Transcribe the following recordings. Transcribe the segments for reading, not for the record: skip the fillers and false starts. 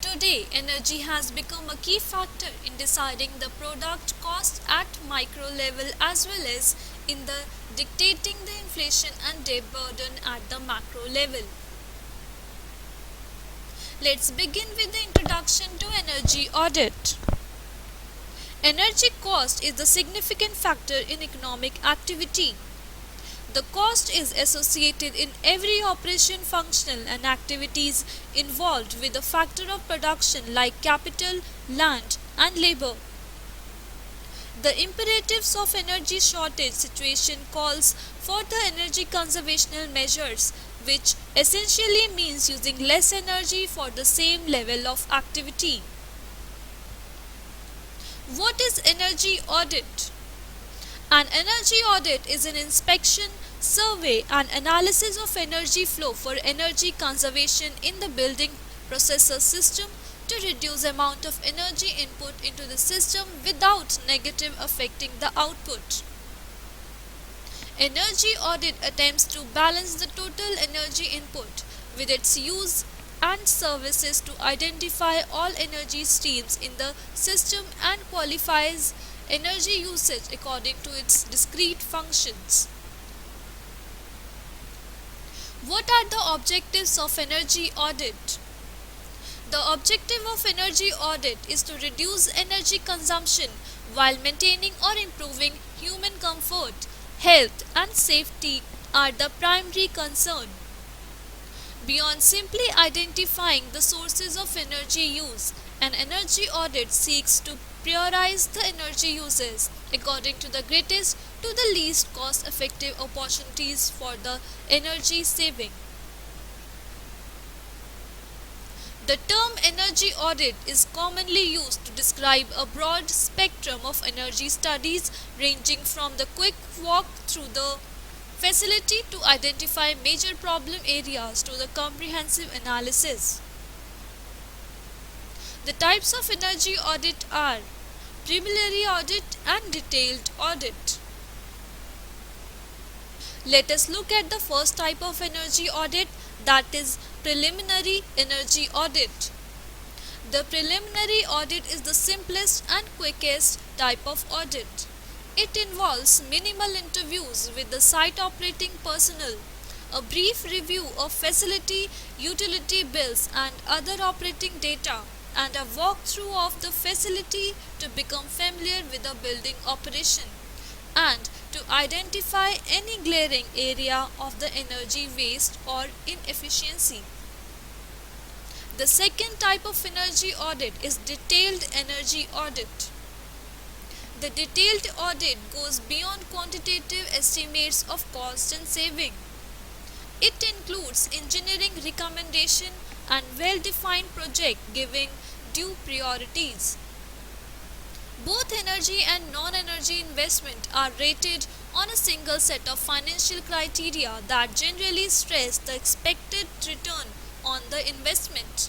Today, energy has become a key factor in deciding the product cost at micro level as well as in the dictating the inflation and debt burden at the macro level. Let's begin with the introduction to energy audit. Energy cost is the significant factor in economic activity. The cost is associated in every operation, functional and activities involved with a factor of production like capital, land and labor. The imperatives of energy shortage situation calls for the energy conservational measures, which essentially means using less energy for the same level of activity. What is energy audit? An energy audit is an inspection, survey and analysis of energy flow for energy conservation in the building processor system to reduce amount of energy input into the system without negative affecting the output. Energy audit attempts to balance the total energy input with its use and services to identify all energy streams in the system and qualifies energy usage according to its discrete functions. What are the objectives of energy audit? The objective of energy audit is to reduce energy consumption while maintaining or improving human comfort, health and safety are the primary concern. Beyond simply identifying the sources of energy use, an energy audit seeks to prioritize the energy uses according to the greatest to the least cost effective opportunities for the energy saving. The term energy audit is commonly used to describe a broad spectrum of energy studies ranging from the quick walk through the facility to identify major problem areas to the comprehensive analysis. The types of energy audit are preliminary audit and detailed audit. Let us look at the first type of energy audit, that is preliminary energy audit. The preliminary audit is the simplest and quickest type of audit. It involves minimal interviews with the site operating personnel, a brief review of facility, utility bills and other operating data, and a walkthrough of the facility to become familiar with the building operation and to identify any glaring area of the energy waste or inefficiency. The second type of energy audit is detailed energy audit. The detailed audit goes beyond quantitative estimates of cost and saving. It includes engineering recommendation and well-defined project giving due priorities. Both energy and non-energy investment are rated on a single set of financial criteria that generally stress the expected return on the investment.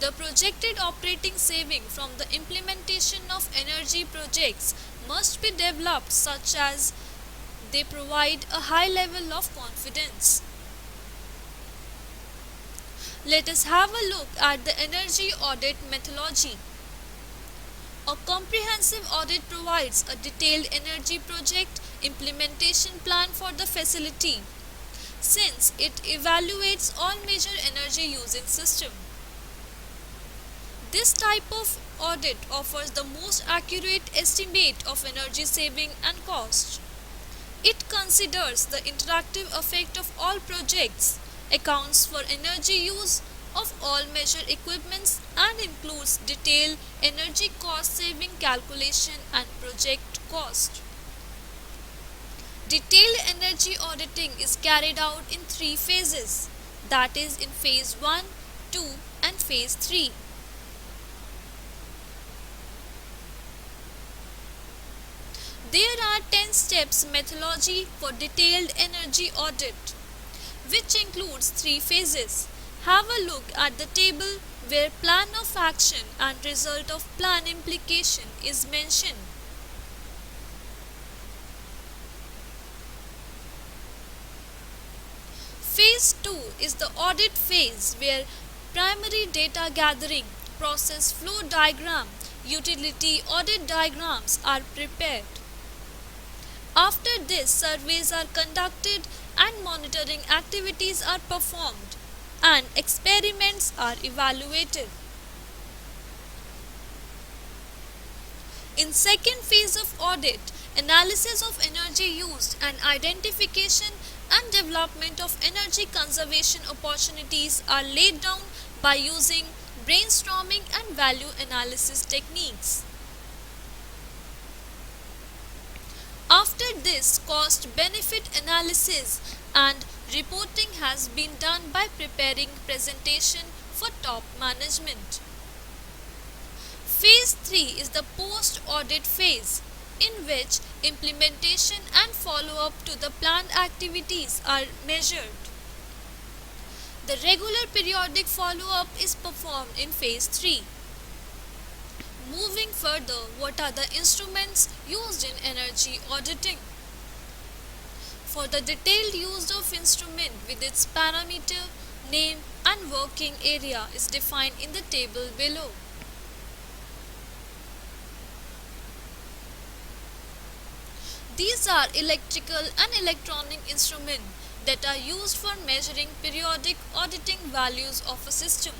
The projected operating saving from the implementation of energy projects must be developed such as they provide a high level of confidence. Let us have a look at the energy audit methodology. A comprehensive audit provides a detailed energy project implementation plan for the facility, since it evaluates all major energy using system. This type of audit offers the most accurate estimate of energy saving and cost. It considers the interactive effect of all projects, accounts for energy use of all measure equipments and includes detailed energy cost saving calculation and project cost. Detailed energy auditing is carried out in three phases, that is in phase 1, 2 and phase 3. There are 10 steps methodology for detailed energy audit, which includes 3 phases. Have a look at the table where plan of action and result of plan implication is mentioned. Phase 2 is the audit phase where primary data gathering, process flow diagram, utility audit diagrams are prepared. After this, surveys are conducted and monitoring activities are performed and experiments are evaluated. In second phase of audit, analysis of energy used and identification and development of energy conservation opportunities are laid down by using brainstorming and value analysis techniques. After this, cost benefit analysis and reporting has been done by preparing presentation for top management. Phase 3 is the post-audit phase, in which implementation and follow-up to the planned activities are measured. The regular periodic follow-up is performed in phase 3. Moving further, what are the instruments used in energy auditing? For the detailed use of instrument with its parameter, name and working area is defined in the table below. These are electrical and electronic instruments that are used for measuring periodic auditing values of a system.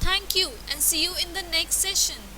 Thank you and see you in the next session.